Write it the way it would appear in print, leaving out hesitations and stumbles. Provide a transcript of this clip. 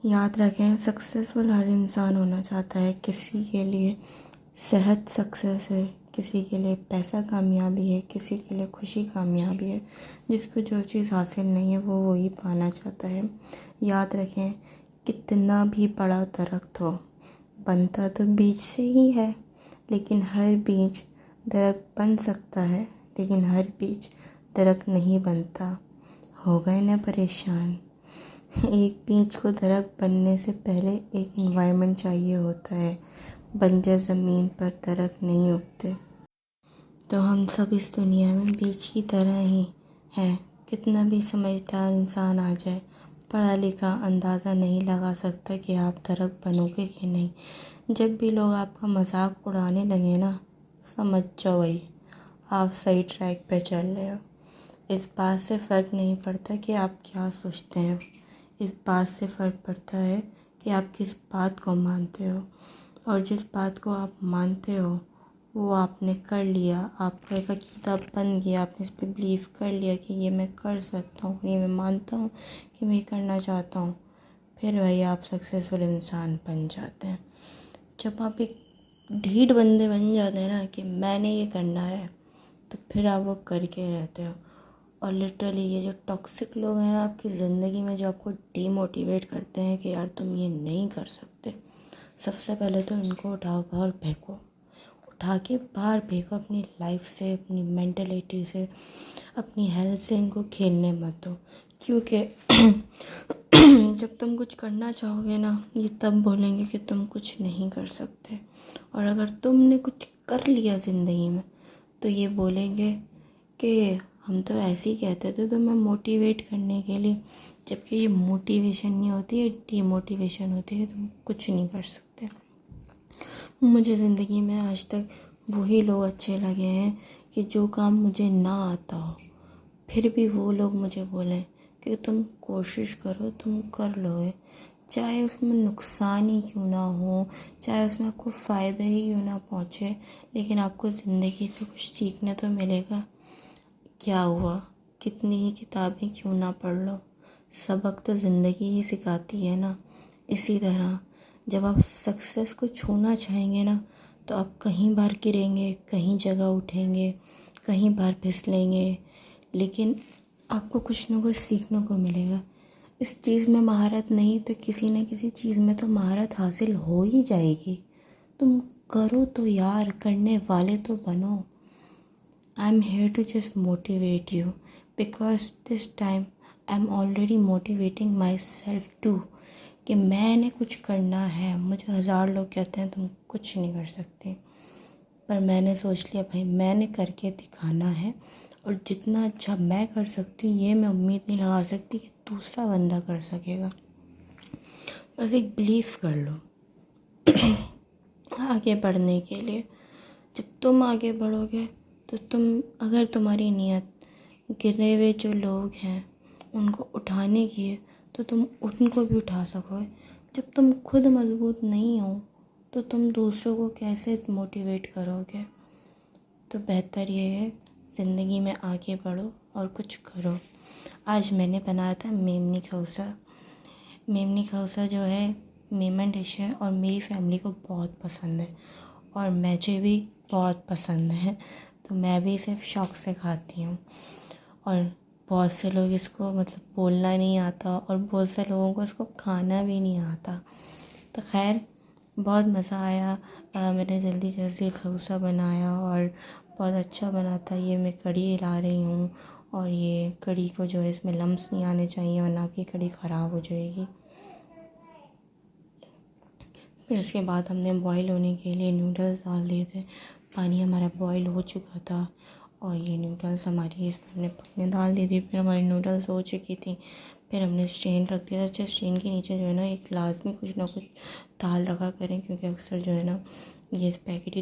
یاد رکھیں، سکسیزفل ہر انسان ہونا چاہتا ہے. کسی کے لیے صحت سکسیس ہے، کسی کے لیے پیسہ کامیابی ہے، کسی کے لیے خوشی کامیابی ہے. جس کو جو چیز حاصل نہیں ہے وہ وہی پانا چاہتا ہے. یاد رکھیں، کتنا بھی بڑا درخت ہو، بنتا تو بیج سے ہی ہے. لیکن ہر بیج درخت بن سکتا ہے، لیکن ہر بیج درخت نہیں بنتا. ہو گئے نا پریشان؟ ایک بیج کو درخت بننے سے پہلے ایک انوائرمنٹ چاہیے ہوتا ہے. بنجر زمین پر درخت نہیں اگتے. تو ہم سب اس دنیا میں بیج کی طرح ہی ہیں. کتنا بھی سمجھدار انسان آ جائے، پڑھا لکھا، اندازہ نہیں لگا سکتا کہ آپ درخت بنو گے کہ نہیں. جب بھی لوگ آپ کا مذاق اڑانے لگے نا، سمجھ جاؤ بھائی آپ صحیح ٹریک پہ چل رہے ہو. اس بات سے فرق نہیں پڑتا کہ آپ کیا سوچتے ہیں، اس بات سے فرق پڑتا ہے کہ آپ کس بات کو مانتے ہو. اور جس بات کو آپ مانتے ہو وہ آپ نے کر لیا، آپ کا ایک عقیدہ بن گیا، آپ نے اس پہ بلیو کر لیا کہ یہ میں کر سکتا ہوں، یہ میں مانتا ہوں کہ میں یہ کرنا چاہتا ہوں. پھر وہی آپ سکسیزفل انسان بن جاتے ہیں. جب آپ ایک ڈھیٹ بندے بن جاتے ہیں نا کہ میں نے یہ کرنا ہے، تو پھر آپ وہ کر کے رہتے ہو. اور لٹرلی یہ جو ٹاکسک لوگ ہیں نا آپ کی زندگی میں، جو آپ کو ڈی موٹیویٹ کرتے ہیں کہ یار تم یہ نہیں کر سکتے، سب سے پہلے تو ان کو اٹھاؤ باہر پھینکو. اٹھا کے باہر پھینکو. اپنی لائف سے، اپنی مینٹلیٹی سے، اپنی ہیلتھ سے ان کو کھیلنے مت دو. کیونکہ جب تم کچھ کرنا چاہو گے نا، یہ تب بولیں گے کہ تم کچھ نہیں کر سکتے. اور اگر تم نے کچھ کر لیا زندگی میں تو یہ بولیں گے کہ ہم تو ایسے ہی کہتے تھے تمہیں موٹیویٹ کرنے کے لیے. جبکہ یہ موٹیویشن نہیں ہوتی ہے، ڈی موٹیویشن ہوتی ہے. تم کچھ نہیں کر سکتے. مجھے زندگی میں آج تک وہی لوگ اچھے لگے ہیں کہ جو کام مجھے نہ آتا ہو پھر بھی وہ لوگ مجھے بولیں کہ تم کوشش کرو، تم کر لو گے. چاہے اس میں نقصان ہی کیوں نہ ہو، چاہے اس میں آپ کو فائدہ ہی کیوں نہ پہنچے، لیکن آپ کو زندگی سے کچھ سیکھنے تو ملے گا. کیا ہوا، کتنی ہی کتابیں کیوں نہ پڑھ لو، سبق تو زندگی ہی سکھاتی ہے نا. اسی طرح جب آپ سکسیس کو چھونا چاہیں گے نا تو آپ کہیں بار گریں گے، کہیں جگہ اٹھیں گے، کہیں بار پھسلیں گے، لیکن آپ کو کچھ نہ کچھ سیکھنے کو ملے گا. اس چیز میں مہارت نہیں تو کسی نہ کسی چیز میں تو مہارت حاصل ہو ہی جائے گی. تم کرو تو یار، کرنے والے تو بنو. I am here to just motivate you because this time I am already motivating myself too کہ میں نے کچھ کرنا ہے. مجھے 1000 لوگ کہتے ہیں تم کچھ نہیں کر سکتے، پر میں نے سوچ لیا بھائی میں نے کر کے دکھانا ہے. اور جتنا اچھا میں کر سکتی ہوں یہ میں امید نہیں لگا سکتی کہ دوسرا بندہ کر سکے گا. بس ایک بلیف کر لو آگے بڑھنے کے لیے. جب تم آگے بڑھو گے تو اگر تمہاری نیت گرے ہوئے جو لوگ ہیں ان کو اٹھانے کی ہے تو تم ان کو بھی اٹھا سکو گے. جب تم خود مضبوط نہیں ہو تو تم دوسروں کو کیسے موٹیویٹ کرو گے؟ تو بہتر یہ ہے زندگی میں آگے بڑھو اور کچھ کرو. آج میں نے بنایا تھا میمنی کھوسا. میمنی کھوسا جو ہے میمن ڈش ہے اور میری فیملی کو بہت پسند ہے اور مجھے بھی بہت پسند ہے. تو میں بھی صرف شوق سے کھاتی ہوں. اور بہت سے لوگ اس کو مطلب بولنا نہیں آتا اور بہت سے لوگوں کو اس کو کھانا بھی نہیں آتا. تو خیر بہت مزہ آیا. میں نے جلدی کھوسا بنایا اور بہت اچھا بنا تھا. یہ میں کڑھی لا رہی ہوں اور یہ کڑھی کو جو ہے اس میں لمس نہیں آنے چاہیے ورنہ آپ کی کڑھی خراب ہو جائے گی. پھر اس کے بعد ہم نے بوائل ہونے کے لیے نوڈلس ڈال دیے تھے. پانی ہمارا بوائل ہو چکا تھا اور یہ نوڈلس ہماری اس میں ہم نے پکنے ڈال دی تھی. پھر ہماری نوڈلس ہو چکی تھیں. پھر ہم نے اسٹین رکھ دیا تھا. اچھا اسٹین کے نیچے جو ہے نا ایک لازمی کچھ نہ کچھ دال رکھا کریں کیونکہ اکثر جو ہے نا یہ پیکٹ